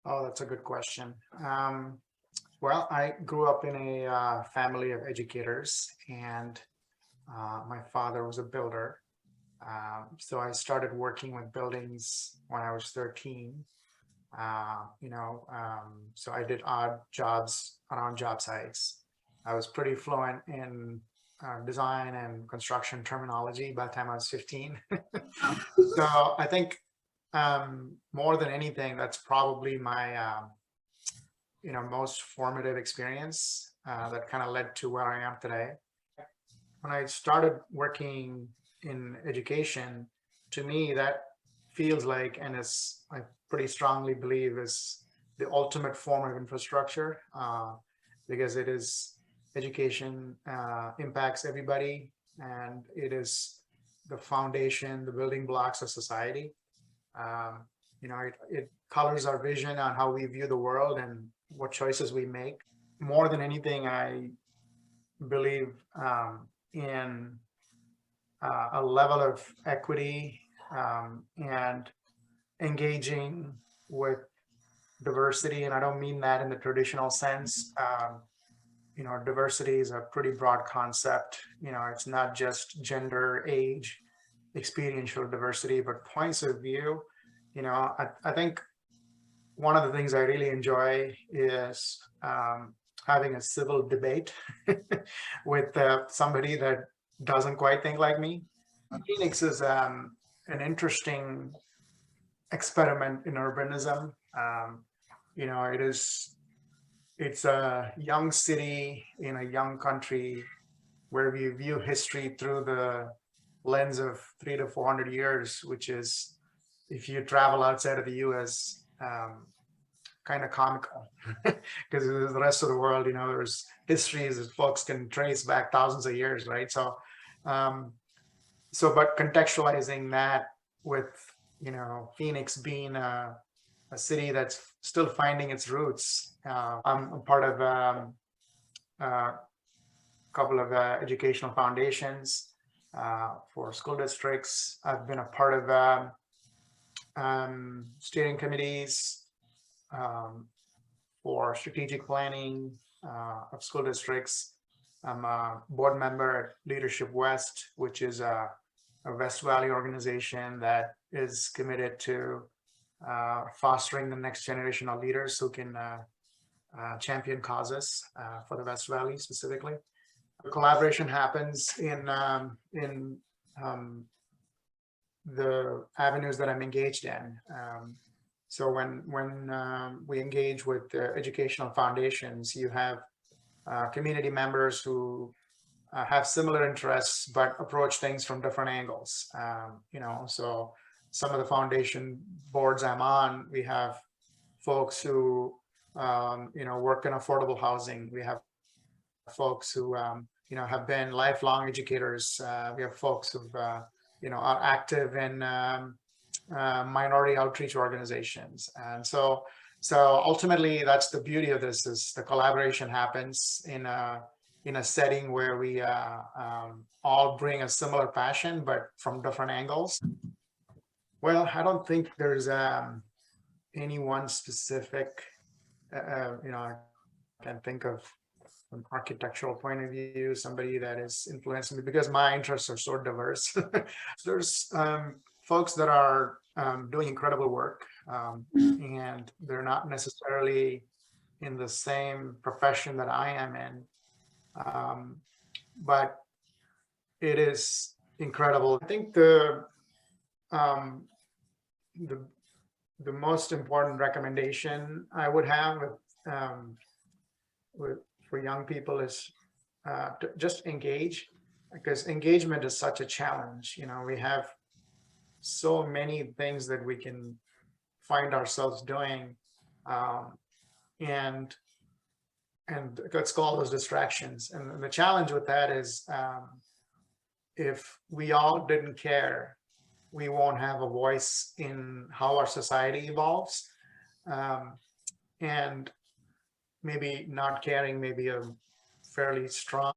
Oh, that's a good question. Well, I grew up in a family of educators, and my father was a builder. So I started working with buildings when I was 13. So I did odd jobs around job sites. I was pretty fluent in design and construction terminology by the time I was 15. So I think more than anything, that's probably my most formative experience that kind of led to where I am today. When I started working in education, to me that feels like, and is I pretty strongly believe is the ultimate form of infrastructure, because it is education impacts everybody, and it is the foundation, the building blocks of society. It colors our vision on how we view the world and what choices we make. More than anything, I believe in a level of equity and engaging with diversity. And I don't mean that in the traditional sense. Diversity is a pretty broad concept. It's not just gender, age, experiential diversity, but points of view. I think one of the things I really enjoy is having a civil debate with somebody that doesn't quite think like me. Phoenix is an interesting experiment in urbanism. It's a young city in a young country where we view history through the lens of 300 to 400 years, which is, if you travel outside of the US, kind of comical because the rest of the world, there's histories that folks can trace back thousands of years, right? But contextualizing that with, Phoenix being a city that's still finding its roots. I'm a part of a couple of educational foundations for school districts. I've been a part of steering committees for strategic planning of school districts. I'm a board member at Leadership West, which is a West Valley organization that is committed to fostering the next generation of leaders who can champion causes for the West Valley specifically. The collaboration happens in the avenues that I'm engaged in. So when we engage with educational foundations, you have community members who have similar interests but approach things from different angles. So some of the foundation boards I'm on, we have folks who work in affordable housing. We have folks who have been lifelong educators. We have folks who are active in minority outreach organizations. And so ultimately, that's the beauty of this, is the collaboration happens in a setting where we all bring a similar passion, but from different angles. Well, I don't think there's any one specific, I can think of from architectural point of view, somebody that is influencing me, because my interests are so diverse. There's folks that are doing incredible work, and they're not necessarily in the same profession that I am in, but it is incredible. I think the most important recommendation I would have for young people is to just engage, because engagement is such a challenge. We have so many things that we can find ourselves doing, and let's call those distractions. And the challenge with that is, if we all didn't care, we won't have a voice in how our society evolves. And maybe not caring may be a fairly strong